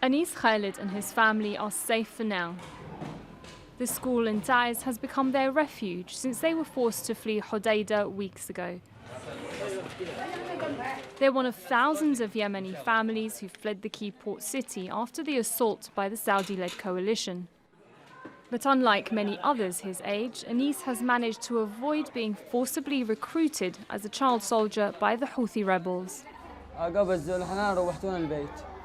Anis Khalid and his family are safe for now. The school in Taiz has become their refuge since they were forced to flee HODEIDAH weeks ago. They're one of thousands of Yemeni families who fled the key port city after the assault by the Saudi-led coalition. But unlike many others his age, Anis has managed to avoid being forcibly recruited as a child soldier by the Houthi rebels.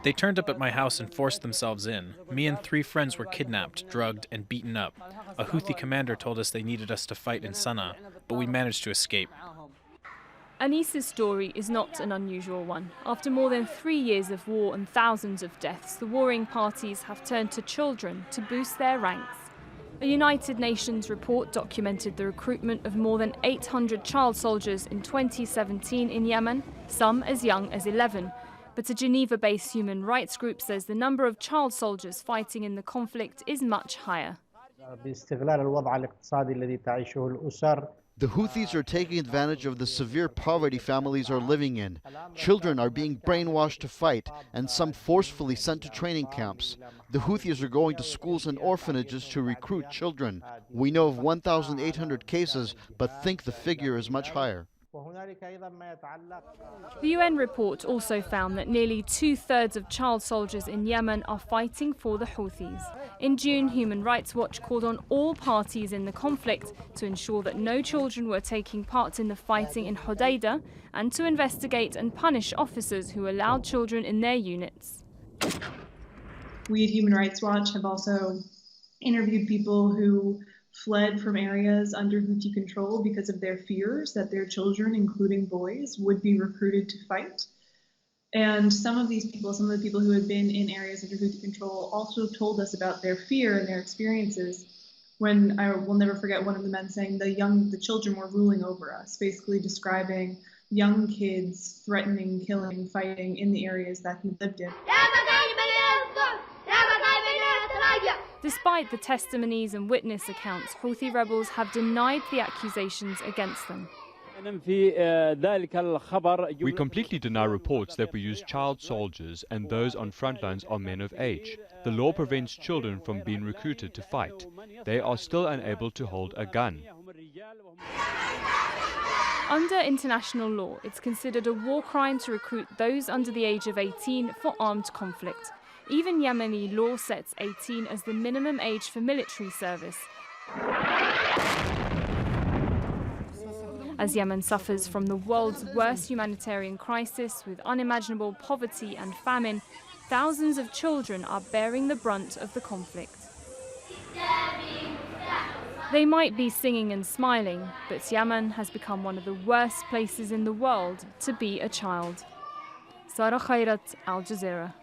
They turned up at my house and forced themselves in. Me and 3 friends were kidnapped, drugged, and beaten up. A Houthi commander told us they needed us to fight in Sana'a, but we managed to escape. Anis's story is not an unusual one. After more than 3 years of war and thousands of deaths, the warring parties have turned to children to boost their ranks. A United Nations report documented the recruitment of more than 800 child soldiers in 2017 in Yemen, some as young as 11. But a Geneva-based human rights group says the number of child soldiers fighting in the conflict is much higher. The Houthis are taking advantage of the severe poverty families are living in. Children are being brainwashed to fight, and some forcefully sent to training camps. The Houthis are going to schools and orphanages to recruit children. We know of 1,800 cases, but think the figure is much higher. The UN report also found that nearly 2/3 of child soldiers in Yemen are fighting for the Houthis. In June, Human Rights Watch called on all parties in the conflict to ensure that no children were taking part in the fighting in HODEIDAH and to investigate and punish officers who allowed children in their units. We at Human Rights Watch have also interviewed people who fled from areas under Houthi control because of their fears that their children, including boys, would be recruited to fight. And some of the people who had been in areas under Houthi control also told us about their fear and their experiences when I will never forget one of the men saying the children were ruling over us, basically describing young kids threatening, killing, fighting in the areas that he lived in. Despite the testimonies and witness accounts, Houthi rebels have denied the accusations against them. We completely deny reports that we use child soldiers and those on front lines are men of age. The law prevents children from being recruited to fight. They are still unable to hold a gun. Under international law, it's considered a war crime to recruit those under the age of 18 for armed conflict. Even Yemeni law sets 18 as the minimum age for military service. As Yemen suffers from the world's worst humanitarian crisis with unimaginable poverty and famine, thousands of children are bearing the brunt of the conflict. They might be singing and smiling, but Yemen has become one of the worst places in the world to be a child. Sara, Khairat, Al Jazeera.